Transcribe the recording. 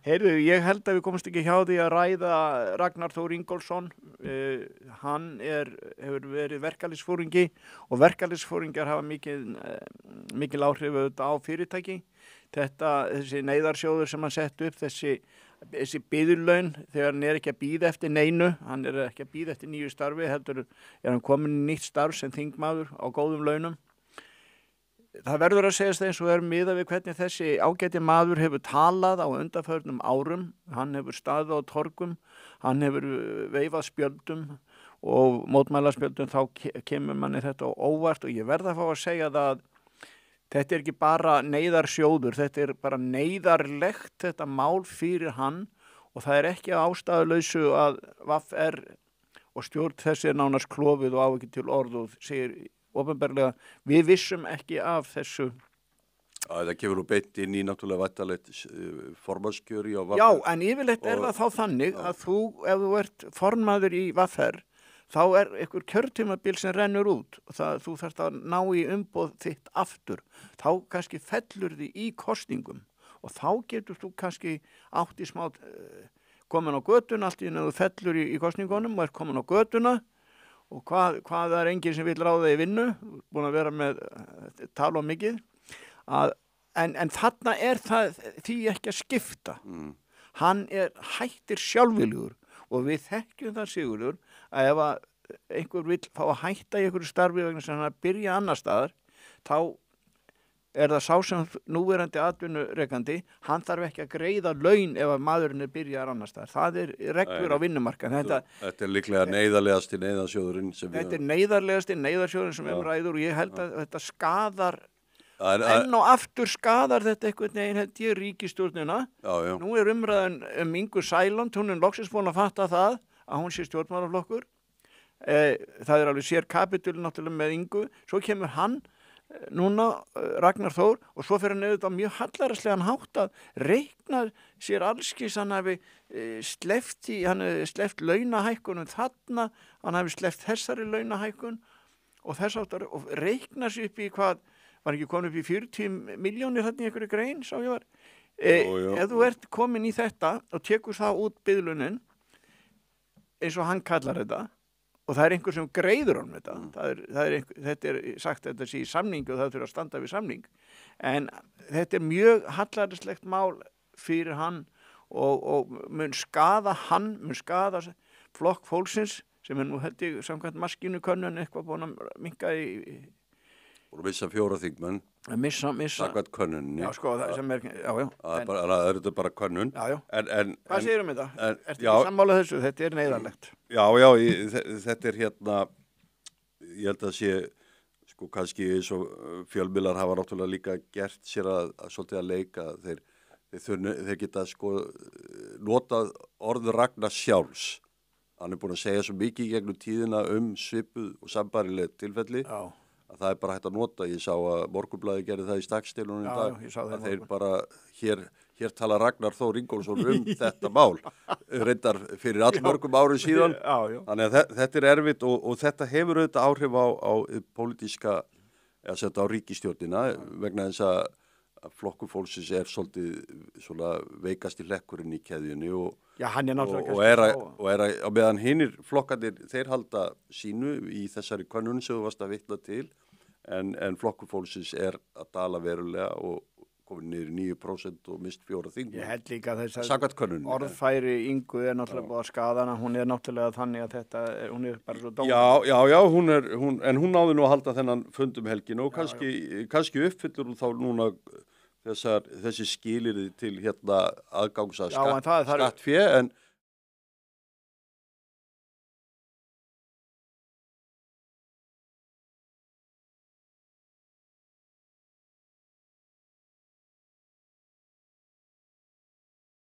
Heyrðu, ég held að við komumst ekki hjá því að ræða Ragnar Þór Ingólfsson. Hann hefur verið verkalýðsforingi og verkalýðsforingjar hafa mikil áhrif auðvitað á fyrirtæki. Þessi neyðarsjóður sem hann sett upp, þessi biðurlaun, þegar hann ekki að bíða eftir neinu, hann ekki að bíða eftir nýju starfi, heldur hann komin í nýtt starf sem þingmaður á góðum launum. Það verður að segjast eins og miðað við hvernig þessi ágæti maður hefur talað á undanförnum árum. Hann hefur staðið á torgum, hann hefur veifað spjöldum og mótmælaspjöldum, þá kemur manni þetta óvart og ég verð að fá að segja það að þetta ekki bara neyðarsjóður, þetta bara neyðarlegt þetta mál fyrir hann og það ekki að ástæðulausu að VR og stjórn þessi nánast klofið og á ekki til orð og segir opinberlega, við vissum ekki af þessu. Það kemur nú beint inn í náttúrulega vættalegt formannskjöri á VR. Já, en yfirleitt það þá þannig að ef þú ert formaður í VR, þá einhver kjörtímabil sem rennur út og þú þarft að ná í umboð þitt aftur. Þá kannski fellur því í kosningum og þá getur þú kannski átt í smá komin á götuna, allt í einu þú fellur í kosningunum og komin á götuna. Og hvað enginn sem vil ráða í vinnu, búin að vera með tala mikið, en þarna það því ekki að skipta. Hann hættir sjálfviljugur og við þekkjum það Sigurður að ef einhver vill fá að hætta í einhverju starfi vegna sem hann að byrja annar staðar, þá það sá sem núverandi atvinnurekandi, hann þarf ekki að greiða laun ef að maðurinn byrjar annar staðar. Það reglur á vinnumarkaði. Þetta líklega neyðarlegasti neyðarsjóðurinn sem Þetta neyðarlegasti neyðarsjóðurinn sem ræður og ég held að þetta skadar enn og aftur skadar þetta einhvern veginn held ég ríkisstjórnina. Já. Nú umræðan Ingu Sæland, hún loksins búin að fatta það að hún sé stjórnmálaflokkur. Það alveg sér kapítul náttúrulega með Ingu. Svo kemur hann núna Ragnar Þór og svo fyrir hann auðvitað mjög hallaræslegan hátt að reikna sér allskis, hann hafi sleppt launahækkunum þarna, hann hafi sleppt þessari launahækkun og þess áttar og reikna sér upp í hvað, var ekki komin upp í 40 milljónir þarna í einhverju grein, sá ég var. Ef þú ert komin í þetta og tekur það út biðlunin, eins og hann kallar þetta, og það einhver sem greiður honum þetta. Þetta sagt þetta sé í samningi og það þurfa að standa við samning. En þetta mjög hallærislegt mál fyrir hann og mun skada flokk fólksins sem nú held ég samkvæmt maskínukönnun eitthvað búin að minnka í og missa 4 þingmenn. Missa. Samkvæmt könnuninni. Já, sko, það sem já. Það þetta bara könnun. Já. Hvað segirðu þetta? Ertu ekki sammála þessu? Þetta neyðarlegt. Já, þetta hérna, ég held að sé, sko, kannski eins og fjölmiðlar hafa náttúrulega líka gert sér að svolítið að leika. Þeir geta, sko, notað orð Ragnar sjálfs. Hann búin að segja svo mikið gegnum tíðina svipuð og sambærileg tilfelli. Já. Að það bara hægt að nota. Ég sá að Morgunblaðið gerði það í Stakkstilunum í dag. Já, ég sá það. Að þeir bara, hér tala Ragnar Þór Ingólfsson þetta mál. Reyndar fyrir allmörgum árum síðan. Já. Þannig að þetta erfitt og þetta hefur auðvitað áhrif á pólitíska, á ríkisstjórnina vegna þess að flokkur fólksins svolítið svona veikasti hlekkurinn í keðjunni og hann náttúrulega og á meðan hinir flokkarnir þeir halda sínu í þessari könnun sem þú varst að vitna til en flokkur fólksins að dala verulega og komin niður í 9% og mist 4 þingmenn. Ég held líka þess að orðfæri Ingu náttúrulega búið að skada hana, hún náttúrulega þannig að þetta hún bara svo dómur. Já, hún náði nú að halda þennan fund helginu og kannski uppfyllur hún þá núna þessi skilyrði til aðgangs að skattfé